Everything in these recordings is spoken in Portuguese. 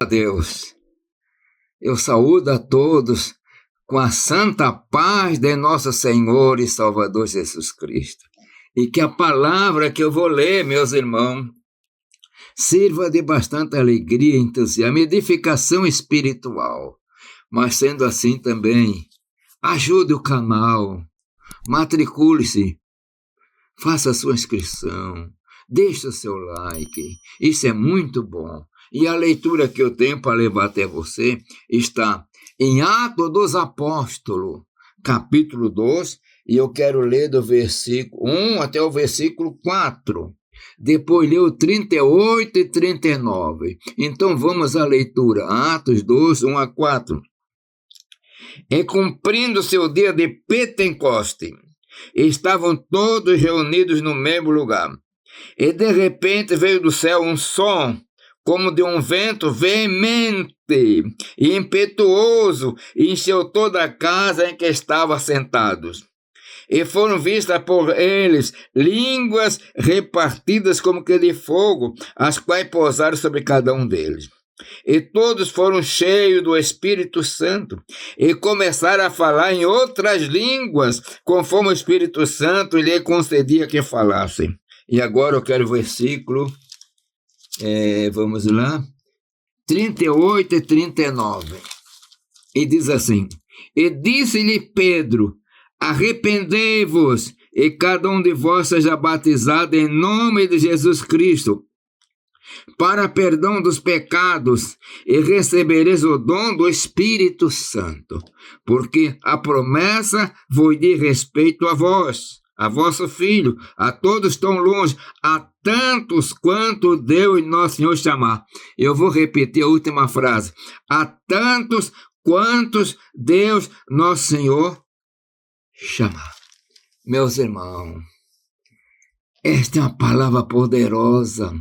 a Deus. Eu saúdo a todos com a santa paz de nosso Senhor e Salvador Jesus Cristo. E que a palavra que eu vou ler, meus irmãos, sirva de bastante alegria, entusiasmo, edificação espiritual. Mas sendo assim também, ajude o canal, matricule-se, faça a sua inscrição, deixe o seu like, isso é muito bom. E a leitura que eu tenho para levar até você está em Atos dos Apóstolos, capítulo 2, e eu quero ler do versículo 1 até o versículo 4. Depois leu 38 e 39. Então vamos à leitura. Atos 2, 1 a 4. E cumprindo-se o dia de Pentecoste, estavam todos reunidos no mesmo lugar. E de repente veio do céu um som, como de um vento veemente e impetuoso, e encheu toda a casa em que estavam sentados. E foram vistas por eles línguas repartidas como que de fogo, as quais pousaram sobre cada um deles. E todos foram cheios do Espírito Santo e começaram a falar em outras línguas, conforme o Espírito Santo lhe concedia que falassem. E agora eu quero o versículo, vamos lá, 38 e 39. E diz assim: E disse-lhe Pedro: Arrependei-vos, e cada um de vós seja batizado em nome de Jesus Cristo, para perdão dos pecados, e recebereis o dom do Espírito Santo, porque a promessa vos diz respeito a vós, a vosso filho, a todos tão longe, a tantos quanto Deus e nosso Senhor chamar. Eu vou repetir a última frase: a tantos quantos Deus, nosso Senhor, chamar. Meus irmãos, esta é uma palavra poderosa,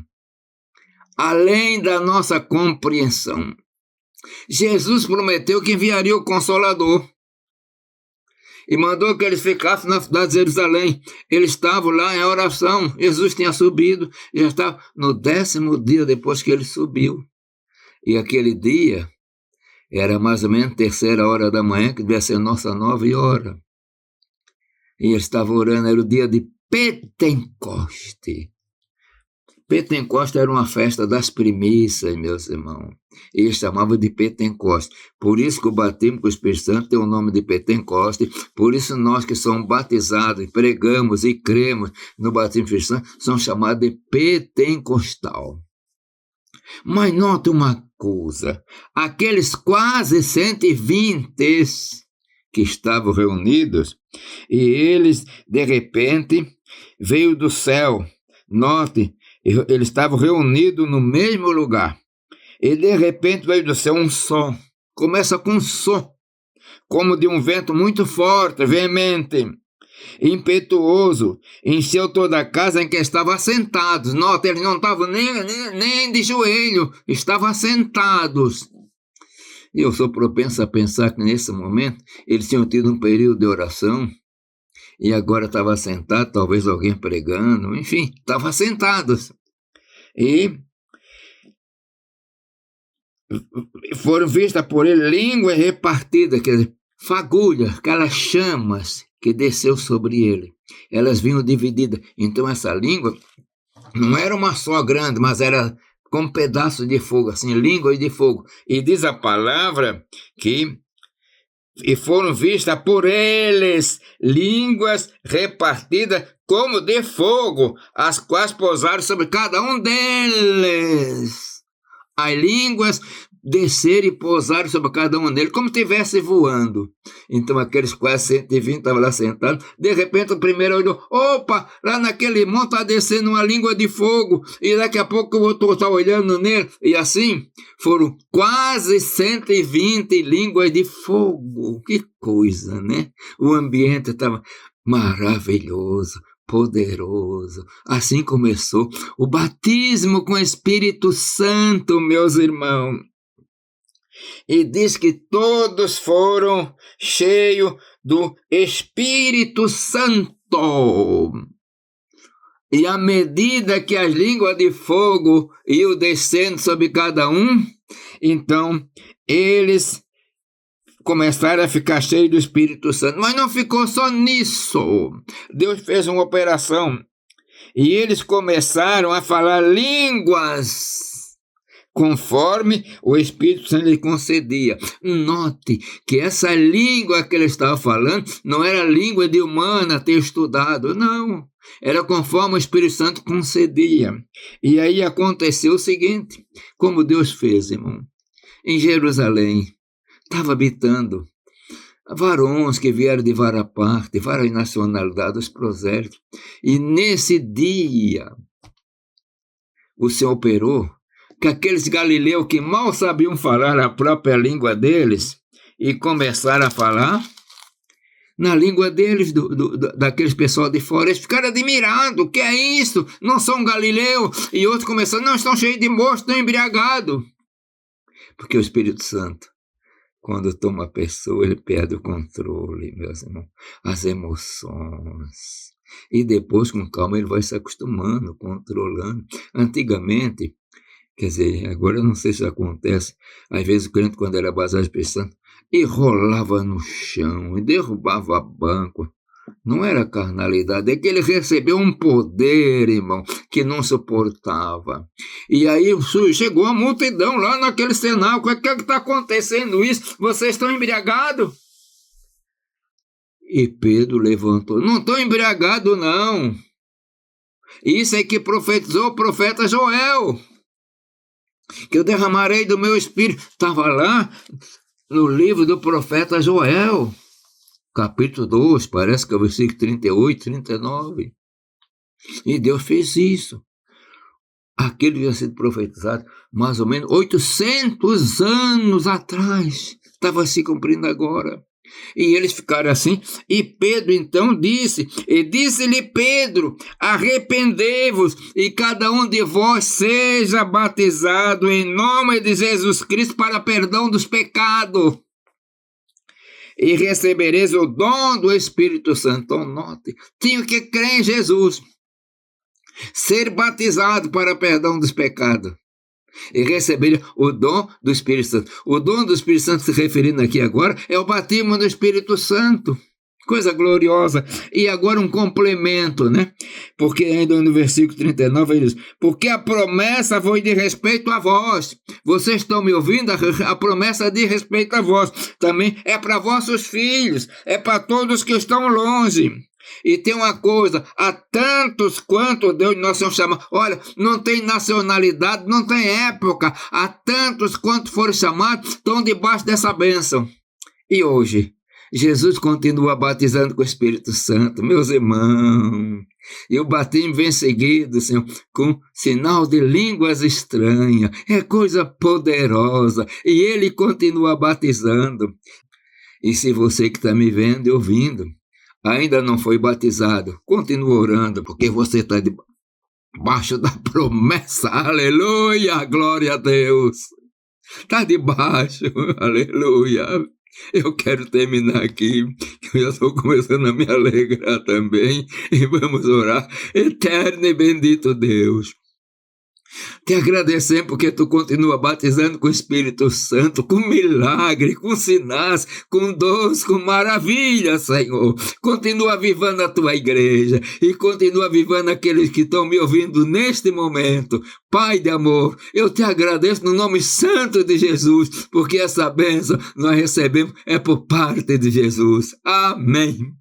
além da nossa compreensão. Jesus prometeu que enviaria o Consolador e mandou que eles ficassem na cidade de Jerusalém. Eles estavam lá em oração. Jesus tinha subido, já estava no 10º dia depois que ele subiu. E aquele dia era mais ou menos 3h da manhã, que devia ser nossa 9h. E eles estavam orando, era o dia de Pentecoste. Pentecoste era uma festa das primícias, meus irmãos. E eles chamavam de Pentecoste. Por isso que o batismo com o Espírito Santo tem o nome de Pentecoste. Por isso nós que somos batizados, pregamos e cremos no batismo com o Espírito Santo, somos chamados de pentecostal. Mas note uma coisa: aqueles quase 120 que estavam reunidos, e eles, de repente, veio do céu. Note, eles estavam reunidos no mesmo lugar. E de repente veio do céu um som. Começa com um som, como de um vento muito forte, veemente, impetuoso, encheu toda a casa em que estavam assentados. Note, eles não estavam nem de joelho, estavam assentados. E eu sou propenso a pensar que nesse momento eles tinham tido um período de oração e agora estavam sentados, talvez alguém pregando, enfim, estavam sentados. E foram vistas por ele línguas repartidas, quer dizer, fagulhas, aquelas chamas que desceu sobre ele. Elas vinham divididas. Então essa língua não era uma só grande, mas era com pedaços de fogo, assim, línguas de fogo. E diz a palavra que e foram vistas por eles línguas repartidas como de fogo, as quais pousaram sobre cada um deles. As línguas desceram e pousaram sobre cada um deles, como se estivesse voando. Então aqueles quase 120 estavam lá sentados. De repente o primeiro olhou: opa, lá naquele monte está descendo uma língua de fogo. E daqui a pouco o outro está olhando nele. E assim foram quase 120 línguas de fogo. Que coisa, né? O ambiente estava maravilhoso, poderoso. Assim começou o batismo com o Espírito Santo, meus irmãos. E diz que todos foram cheios do Espírito Santo. E à medida que as línguas de fogo iam descendo sobre cada um, então eles começaram a ficar cheios do Espírito Santo. Mas não ficou só nisso. Deus fez uma operação e eles começaram a falar línguas conforme o Espírito Santo lhe concedia. Note que essa língua que ele estava falando não era língua de humana ter estudado, não. Era conforme o Espírito Santo concedia. E aí aconteceu o seguinte, como Deus fez, irmão. Em Jerusalém, estava habitando varões que vieram de várias partes, várias nacionalidades, prosélitos. E nesse dia, o Senhor operou que aqueles galileus que mal sabiam falar a própria língua deles e começaram a falar na língua deles, daqueles pessoal de fora, eles ficaram admirados, o que é isso? Não são galileus? E outros começaram, não, estão cheios de moço, estão embriagados. Porque o Espírito Santo, quando toma a pessoa, ele perde o controle, meus irmãos, as emoções. E depois, com calma, ele vai se acostumando, controlando. Antigamente, quer dizer, agora eu não sei se acontece, às vezes o crente, quando era batizado de Espírito Santo, e rolava no chão, e derrubava banco. Não era carnalidade, é que ele recebeu um poder, irmão, que não suportava. E aí chegou a multidão lá naquele cenário, o que é que está acontecendo isso? Vocês estão embriagados? E Pedro levantou, não estou embriagado não. Isso é que profetizou o profeta Joel, que eu derramarei do meu espírito. Estava lá no livro do profeta Joel, capítulo 2, parece que é o versículo 38, 39. E Deus fez isso. Aquilo tinha sido profetizado mais ou menos 800 anos atrás. Estava se cumprindo agora. E eles ficaram assim, e Pedro então disse, e disse-lhe Pedro, arrependei-vos, e cada um de vós seja batizado em nome de Jesus Cristo para perdão dos pecados, e recebereis o dom do Espírito Santo. Então, note, tinha que crer em Jesus, ser batizado para perdão dos pecados, e receber o dom do Espírito Santo. O dom do Espírito Santo, se referindo aqui agora, é o batismo do Espírito Santo. Coisa gloriosa. E agora um complemento, né? Porque ainda no versículo 39 ele diz, porque a promessa foi de respeito a vós. Vocês estão me ouvindo? A promessa de respeito a vós. Também é para vossos filhos, é para todos que estão longe. E tem uma coisa, há tantos quanto Deus nós somos chamados, olha, não tem nacionalidade, não tem época, há tantos quanto foram chamados, estão debaixo dessa bênção. E hoje, Jesus continua batizando com o Espírito Santo, meus irmãos, e o batismo vem seguido, Senhor, com sinal de línguas estranhas, é coisa poderosa, e Ele continua batizando. E se você que está me vendo e ouvindo, ainda não foi batizado, continua orando, porque você está debaixo da promessa, aleluia, glória a Deus, está debaixo, aleluia. Eu quero terminar aqui, eu já estou começando a me alegrar também, e vamos orar. Eterno e bendito Deus, te agradecemos porque tu continua batizando com o Espírito Santo, com milagre, com sinais, com dons, com maravilhas, Senhor. Continua avivando a tua igreja e continua avivando aqueles que estão me ouvindo neste momento. Pai de amor, eu te agradeço no nome santo de Jesus, porque essa bênção nós recebemos é por parte de Jesus. Amém.